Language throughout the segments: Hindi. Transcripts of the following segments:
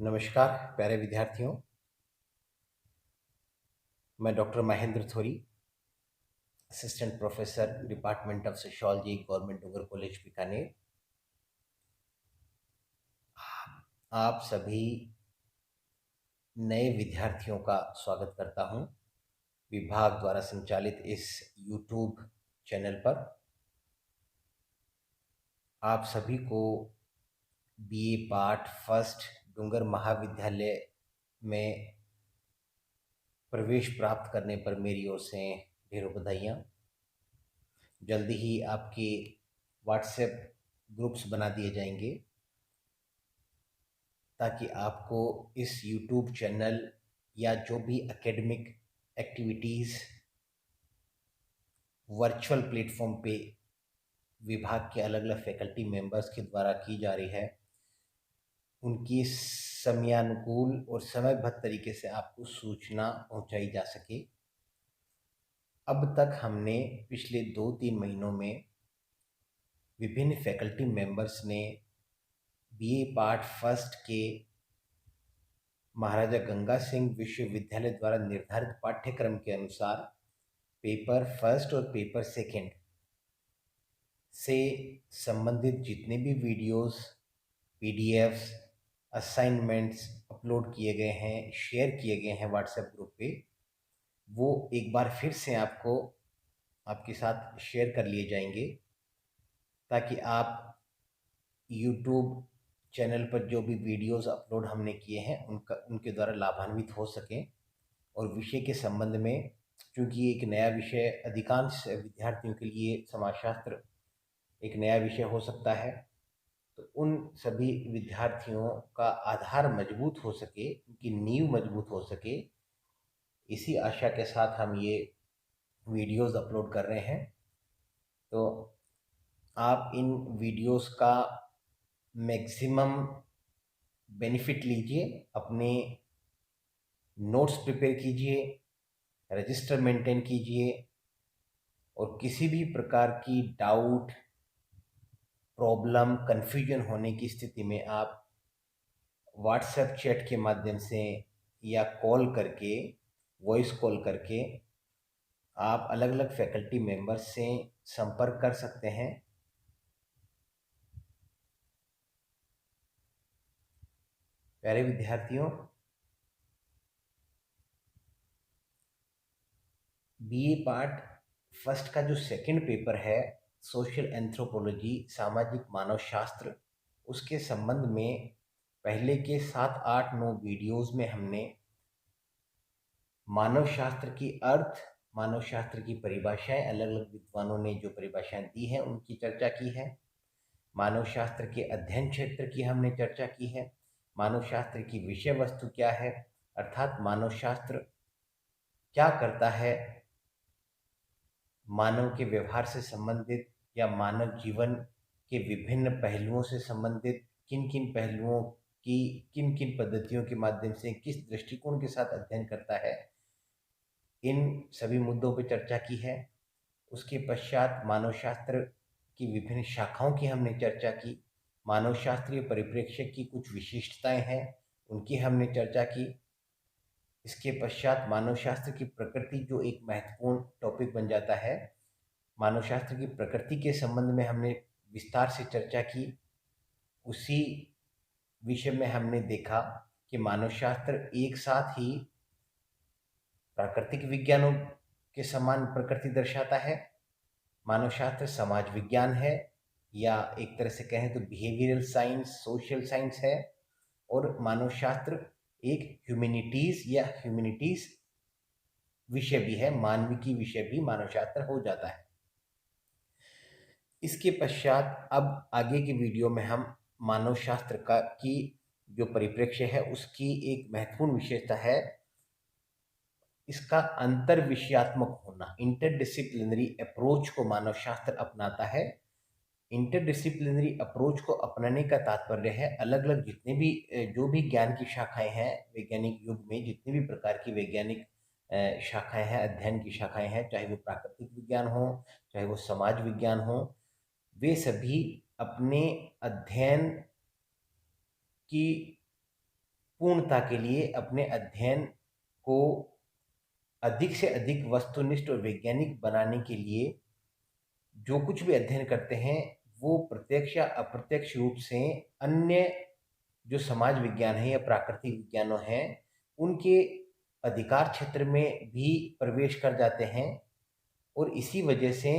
नमस्कार प्यारे विद्यार्थियों। मैं doctor Mahendra Thori, assistant professor department of sociology, government Dungar college Bikaner. आप सभी नए विद्यार्थियों का स्वागत करता हूं विभाग द्वारा संचालित इस यूट्यूब चैनल पर। आप सभी को बीए पार्ट फर्स्ट डूंगर महाविद्यालय में प्रवेश प्राप्त करने पर मेरी ओर से ढेरों बधाइयाँ। जल्दी ही आपके व्हाट्सएप ग्रुप्स बना दिए जाएंगे ताकि आपको इस यूट्यूब चैनल या जो भी एकेडमिक एक्टिविटीज़ वर्चुअल प्लेटफॉर्म पे विभाग के अलग अलग फैकल्टी मेंबर्स के द्वारा की जा रही है, उनकी समयानुकूल और समयबद्ध तरीके से आपको सूचना पहुंचाई जा सके। अब तक हमने पिछले 2-3 महीनों में विभिन्न फैकल्टी मेंबर्स ने बीए पार्ट फर्स्ट के महाराजा गंगा सिंह विश्वविद्यालय द्वारा निर्धारित पाठ्यक्रम के अनुसार पेपर फर्स्ट और पेपर सेकंड से संबंधित जितने भी वीडियोस, पीडीएफ्स, असाइनमेंट्स अपलोड किए गए हैं, शेयर किए गए हैं व्हाट्सएप ग्रुप पे, वो एक बार फिर से आपके साथ शेयर कर लिए जाएंगे ताकि आप यूट्यूब चैनल पर जो भी वीडियोस अपलोड हमने किए हैं उनके द्वारा लाभान्वित हो सकें। और विषय के संबंध में, चूँकि एक नया विषय अधिकांश विद्यार्थियों के लिए समाजशास्त्र एक नया विषय हो सकता है, तो उन सभी विद्यार्थियों का आधार मजबूत हो सके, उनकी नींव मजबूत हो सके, इसी आशा के साथ हम ये वीडियोस अपलोड कर रहे हैं। तो आप इन वीडियोस का मैक्सिमम बेनिफिट लीजिए, अपने नोट्स प्रिपेयर कीजिए, रजिस्टर मेंटेन कीजिए और किसी भी प्रकार की डाउट, प्रॉब्लम, कन्फ्यूजन होने की स्थिति में आप व्हाट्सएप चैट के माध्यम से या कॉल करके, वॉइस कॉल करके आप अलग अलग फैकल्टी मेंबर्स से संपर्क कर सकते हैं। प्यारे विद्यार्थियों, बीए पार्ट फर्स्ट का जो सेकंड पेपर है, सोशल एंथ्रोपोलॉजी, सामाजिक मानव शास्त्र, उसके संबंध में पहले के 7, 8, 9 वीडियोस में हमने मानव शास्त्र की अर्थ, मानव शास्त्र की परिभाषाएं, अलग अलग विद्वानों ने जो परिभाषाएं दी हैं उनकी चर्चा की है। मानव शास्त्र के अध्ययन क्षेत्र की हमने चर्चा की है। मानव शास्त्र की विषय वस्तु क्या है, अर्थात मानव शास्त्र क्या करता है, मानव के व्यवहार से संबंधित या मानव जीवन के विभिन्न पहलुओं से संबंधित किन किन पहलुओं की किन किन पद्धतियों के माध्यम से किस दृष्टिकोण के साथ अध्ययन करता है, इन सभी मुद्दों पर चर्चा की है। उसके पश्चात मानव शास्त्र की विभिन्न शाखाओं की हमने चर्चा की। मानव शास्त्रीय परिप्रेक्ष्य की कुछ विशिष्टताएं हैं, उनकी हमने चर्चा की। इसके पश्चात मानव शास्त्र की प्रकृति जो एक महत्वपूर्ण टॉपिक बन जाता है, मानव शास्त्र की प्रकृति के संबंध में हमने विस्तार से चर्चा की। उसी विषय में हमने देखा कि मानव शास्त्र एक साथ ही प्राकृतिक विज्ञानों के समान प्रकृति दर्शाता है, मानव शास्त्र समाज विज्ञान है, या एक तरह से कहें तो बिहेवियरल साइंस, सोशल साइंस है, और मानव शास्त्र एक ह्यूमैनिटीज विषय भी है, मानविकी विषय भी मानव शास्त्र हो जाता है। इसके पश्चात अब आगे की वीडियो में हम मानव शास्त्र की जो परिप्रेक्ष्य है उसकी एक महत्वपूर्ण विशेषता है इसका अंतर विषयात्मक होना। इंटरडिसिप्लिनरी अप्रोच को मानव शास्त्र अपनाता है। इंटरडिसिप्लिनरी अप्रोच को अपनाने का तात्पर्य है अलग अलग जितने भी जो भी ज्ञान की शाखाएं हैं, वैज्ञानिक युग में जितने भी प्रकार की वैज्ञानिक शाखाएं हैं, अध्ययन की शाखाएं हैं, चाहे वो प्राकृतिक विज्ञान हो, चाहे वो समाज विज्ञान हो, वे सभी अपने अध्ययन की पूर्णता के लिए अपने अध्ययन को अधिक से अधिक वस्तुनिष्ठ और वैज्ञानिक बनाने के लिए जो कुछ भी अध्ययन करते हैं वो प्रत्यक्ष या अप्रत्यक्ष रूप से अन्य जो समाज विज्ञान है या प्राकृतिक विज्ञानों हैं उनके अधिकार क्षेत्र में भी प्रवेश कर जाते हैं और इसी वजह से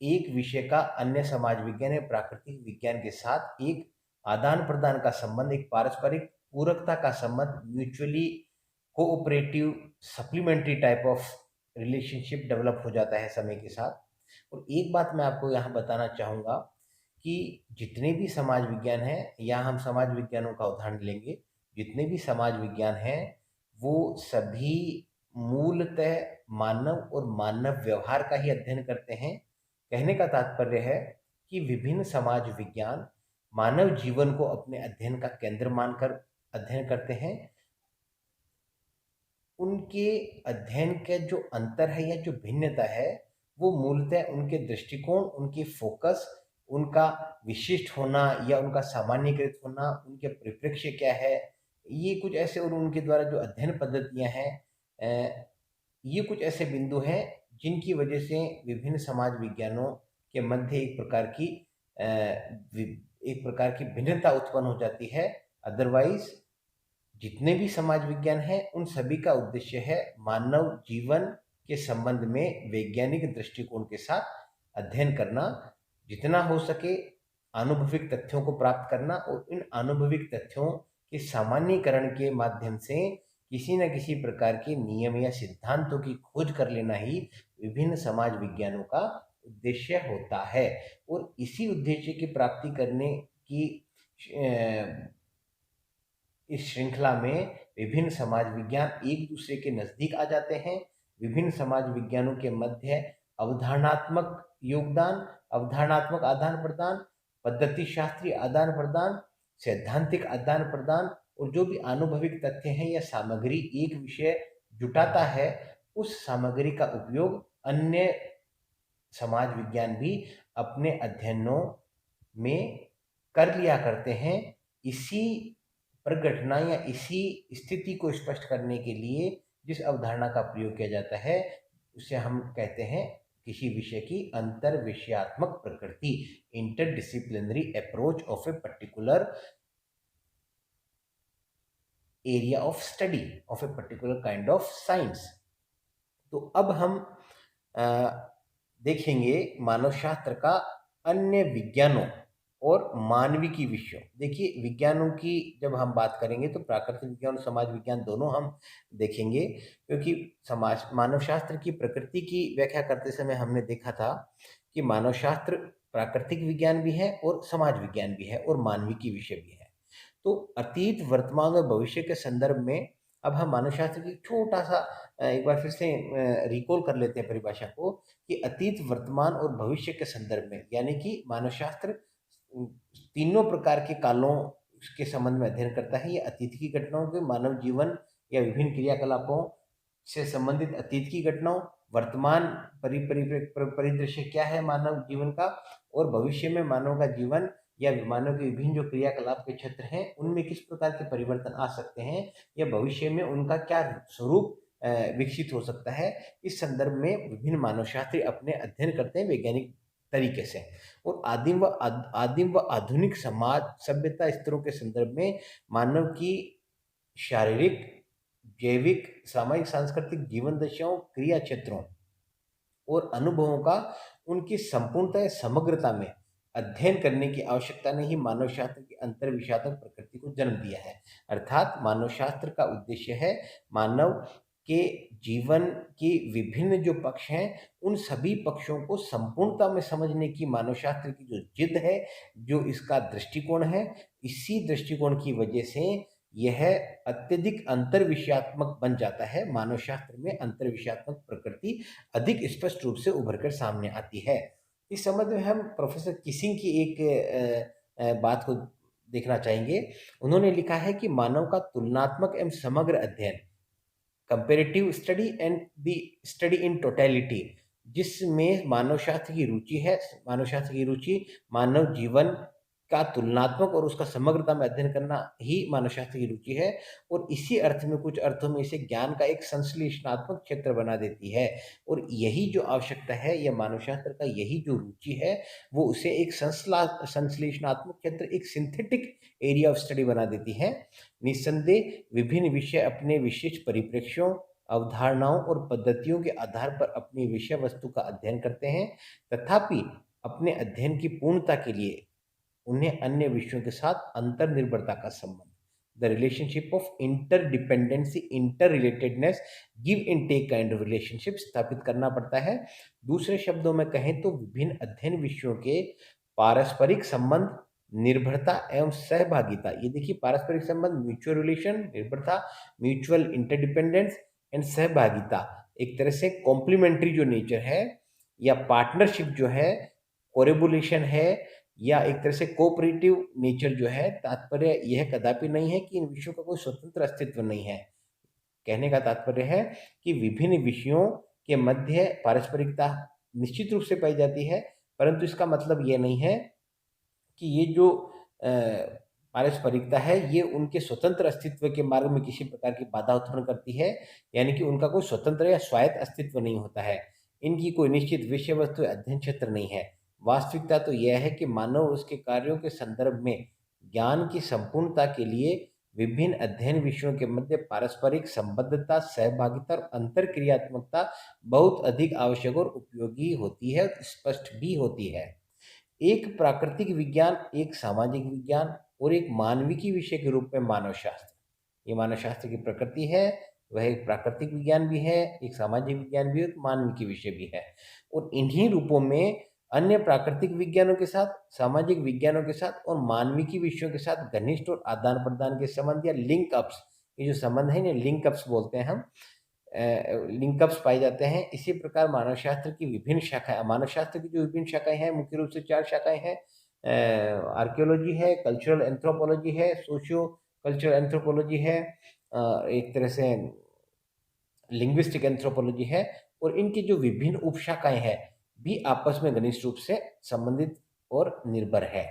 एक विषय का अन्य समाज विज्ञान या प्राकृतिक विज्ञान के साथ एक आदान प्रदान का संबंध, एक पारस्परिक पूरकता का संबंध, mutually cooperative supplementary type of relationship develop हो जाता है समय के साथ। और एक बात मैं आपको यहाँ बताना चाहूँगा कि जितने भी समाज विज्ञान हैं, या हम समाज विज्ञानों का उदाहरण लेंगे, जितने भी समाज विज्ञान हैं वो सभी मूलतः मानव और मानव व्यवहार का ही अध्ययन करते हैं। कहने का तात्पर्य है कि विभिन्न समाज विज्ञान मानव जीवन को अपने अध्ययन का केंद्र मानकर अध्ययन करते हैं। उनके अध्ययन के जो अंतर है या जो भिन्नता है वो मूलतः उनके दृष्टिकोण, उनकी फोकस, उनका विशिष्ट होना या उनका सामान्यीकृत होना, उनके परिप्रेक्ष्य क्या है, ये कुछ ऐसे, और उनके द्वारा जो अध्ययन पद्धतियां हैं, ये कुछ ऐसे बिंदु हैं जिनकी वजह से विभिन्न समाज विज्ञानों के मध्य एक प्रकार की भिन्नता उत्पन्न हो जाती है। अदरवाइज जितने भी समाज विज्ञान हैं उन सभी का उद्देश्य है मानव जीवन के संबंध में वैज्ञानिक दृष्टिकोण के साथ अध्ययन करना, जितना हो सके आनुभविक तथ्यों को प्राप्त करना और इन आनुभविक तथ्यों के सामान्यीकरण के माध्यम से किसी न किसी प्रकार के नियम या सिद्धांतों की खोज कर लेना ही विभिन्न समाज विज्ञानों का उद्देश्य होता है। और इसी उद्देश्य की प्राप्ति करने की इस श्रृंखला में विभिन्न समाज विज्ञान एक दूसरे के नजदीक आ जाते हैं। विभिन्न समाज विज्ञानों के मध्य अवधारणात्मक योगदान, अवधारणात्मक आदान प्रदान, पद्धति शास्त्रीय आदान प्रदान, सैद्धांतिक आदान प्रदान और जो भी आनुभविक तथ्य हैं या सामग्री एक विषय जुटाता है, उस सामग्री का उपयोग अन्य समाज विज्ञान भी अपने अध्ययनों में कर लिया करते हैं। इसी प्रघटना या इसी स्थिति को स्पष्ट करने के लिए जिस अवधारणा का प्रयोग किया जाता है उसे हम कहते हैं किसी विषय की अंतर विषयात्मक प्रकृति, interdisciplinary approach of a particular area of study of a particular kind of science. तो अब हम देखेंगे मानवशास्त्र का अन्य विज्ञानों और मानविकी विषयों। देखिए, विज्ञानों की जब हम बात करेंगे तो प्राकृतिक विज्ञान और समाज विज्ञान दोनों हम देखेंगे, क्योंकि मानवशास्त्र की प्रकृति की व्याख्या करते समय हमने देखा था कि मानवशास्त्र प्राकृतिक विज्ञान भी है और समाज विज्ञान भी है और मानविकी विषय भी है। तो अतीत, वर्तमान और भविष्य के संदर्भ में अब हम मानवशास्त्र की छोटा सा एक बार फिर से रिकॉल कर लेते हैं परिभाषा को कि अतीत, वर्तमान और भविष्य के संदर्भ में, यानी कि मानवशास्त्र तीनों प्रकार के कालों के संबंध में अध्ययन करता है। ये अतीत की घटनाओं के, मानव जीवन या विभिन्न क्रियाकलापों से संबंधित अतीत की घटनाओं, वर्तमान परिदृश्य क्या है मानव जीवन का, और भविष्य में मानव का जीवन या मानव के विभिन्न जो क्रियाकलाप के क्षेत्र हैं उनमें किस प्रकार के परिवर्तन आ सकते हैं या भविष्य में उनका क्या स्वरूप विकसित हो सकता है। इस संदर्भ में विभिन्न मानवशास्त्री अपने अध्ययन करते हैं वैज्ञानिक तरीके से। और आदिम व आधुनिक समाज सभ्यता स्तरों के संदर्भ में मानव की शारीरिक, जैविक, सामाजिक, सांस्कृतिक जीवन दशाओं, क्रिया क्षेत्रों और अनुभवों का उनकी संपूर्णता समग्रता में अध्ययन करने की आवश्यकता ने ही मानवशास्त्र की अंतर विषयात्मक प्रकृति को जन्म दिया है। अर्थात मानवशास्त्र का उद्देश्य है मानव के जीवन के विभिन्न जो पक्ष हैं उन सभी पक्षों को संपूर्णता में समझने की मानवशास्त्र की जो जिद है, जो इसका दृष्टिकोण है, इसी दृष्टिकोण की वजह से यह अत्यधिक अंतर विषयात्मक बन जाता है। मानवशास्त्र में अंतर विषयात्मक प्रकृति अधिक स्पष्ट रूप से उभर कर सामने आती है। इस संबंध में हम प्रोफेसर किसिंग की एक बात को देखना चाहेंगे। उन्होंने लिखा है कि मानव का तुलनात्मक एवं समग्र अध्ययन, comparative study and the study in totality, जिसमें मानवशास्त्र की रुचि है, मानवशास्त्र की रुचि मानव जीवन का तुलनात्मक और उसका समग्रता में अध्ययन करना ही मानवशास्त्र की रुचि है और इसी अर्थ में कुछ अर्थों में इसे ज्ञान का एक संश्लेषणात्मक क्षेत्र बना देती है और यही जो आवश्यकता है या मानवशास्त्र का यही जो रुचि है वो उसे एक संश्लेषणात्मक क्षेत्र एक सिंथेटिक एरिया ऑफ स्टडी बना देती है। निस्संदेह विभिन्न विषय अपने विशिष्ट परिप्रेक्ष्यों अवधारणाओं और पद्धतियों के आधार पर अपनी विषय वस्तु का अध्ययन करते हैं, तथापि अपने अध्ययन की पूर्णता के लिए उन्हें अन्य विषयों के साथ अंतर्निर्भरता का संबंध the relationship of interdependency interrelatedness give and take kind of relationship स्थापित करना पड़ता है। दूसरे शब्दों में कहें तो विभिन्न अध्ययन विषयों के पारस्परिक संबंध निर्भरता एवं सहभागिता, ये देखिए पारस्परिक संबंध म्यूचुअल रिलेशन, निर्भरता म्यूचुअल इंटरडिपेंडेंस एंड सहभागिता एक तरह से कॉम्प्लीमेंट्री जो नेचर है या पार्टनरशिप जो है, कोरेबुलेशन है या एक तरह से कोऑपरेटिव नेचर जो है, तात्पर्य यह कदापि नहीं है कि इन विषयों का कोई स्वतंत्र अस्तित्व नहीं है। कहने का तात्पर्य है कि विभिन्न विषयों के मध्य पारस्परिकता निश्चित रूप से पाई जाती है, परंतु इसका मतलब ये नहीं है कि ये जो पारस्परिकता है ये उनके स्वतंत्र अस्तित्व के मार्ग में किसी प्रकार की बाधा उत्पन्न करती है, यानी कि उनका कोई स्वतंत्र या स्वायत्त अस्तित्व नहीं होता है। इनकी कोई निश्चित विषय वस्तु अध्ययन क्षेत्र नहीं है। वास्तविकता तो यह है कि मानव उसके कार्यों के संदर्भ में ज्ञान की संपूर्णता के लिए विभिन्न अध्ययन विषयों के मध्य पारस्परिक संबद्धता, सहभागिता और अंतरक्रियात्मकता बहुत अधिक आवश्यक और उपयोगी होती है, स्पष्ट भी होती है। एक प्राकृतिक विज्ञान, एक सामाजिक विज्ञान और एक मानविकी विषय के रूप में मानवशास्त्र, ये मानवशास्त्र की प्रकृति है, वह एक प्राकृतिक विज्ञान भी है, एक सामाजिक विज्ञान भी है, एक मानविकी विषय भी है और इन्हीं रूपों में अन्य प्राकृतिक विज्ञानों के साथ, सामाजिक विज्ञानों के साथ और मानविकी विषयों के साथ घनिष्ठ और आदान प्रदान के संबंध या लिंक अप्स, ये जो संबंध है ना लिंक अप्स बोलते हैं हम, लिंकअप्स पाए जाते हैं। इसी प्रकार मानवशास्त्र की विभिन्न शाखाएं, मानवशास्त्र की जो विभिन्न शाखाएं हैं मुख्य रूप से 4 शाखाएं हैं। आर्कियोलॉजी है, कल्चरल एंथ्रोपोलॉजी है, सोशियो कल्चरल एंथ्रोपोलॉजी है, एक तरह से लिंग्विस्टिक एंथ्रोपोलॉजी है और इनकी जो विभिन्न उपशाखाएं हैं भी आपस में घनिष्ठ रूप से संबंधित और निर्भर है।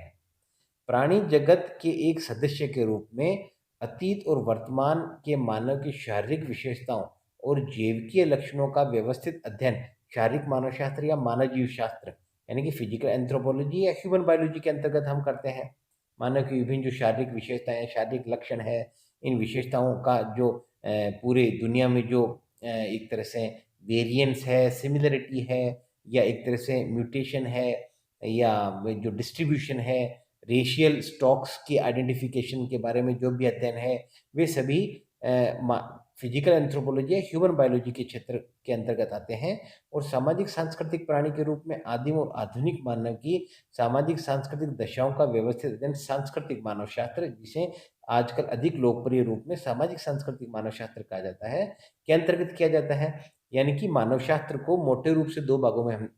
प्राणी जगत के एक सदस्य के रूप में अतीत और वर्तमान के मानव की शारीरिक विशेषताओं और जैविकीय लक्षणों का व्यवस्थित अध्ययन शारीरिक मानवशास्त्र या मानव जीव शास्त्र यानी कि फिजिकल एंथ्रोपोलॉजी या ह्यूमन बायोलॉजी के अंतर्गत हम करते हैं। मानव की विभिन्न जो शारीरिक विशेषताएं, शारीरिक लक्षण है, इन विशेषताओं का जो पूरे दुनिया में जो एक तरह से वेरिएंस है, सिमिलरिटी है या एक तरह से म्यूटेशन है या जो डिस्ट्रीब्यूशन है, रेशियल स्टॉक्स की आइडेंटिफिकेशन के बारे में जो भी अध्ययन है, वे सभी फिजिकल एंथ्रोपोलॉजी या ह्यूमन बायोलॉजी के क्षेत्र के अंतर्गत आते हैं। और सामाजिक सांस्कृतिक प्राणी के रूप में आदिम और आधुनिक मानव की सामाजिक सांस्कृतिक दशाओं का व्यवस्थित अध्ययन सांस्कृतिक मानवशास्त्र, जिसे आजकल अधिक लोकप्रिय रूप में सामाजिक सांस्कृतिक मानवशास्त्र कहा जाता है, के अंतर्गत किया जाता है। यानी कि मानवशास्त्र को मोटे रूप से 2 भागों में हम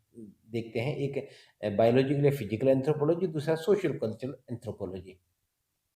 देखते हैं, एक बायोलॉजी के लिए फिजिकल एंथ्रोपोलॉजी, दूसरा सोशल कल्चरल एंथ्रोपोलॉजी।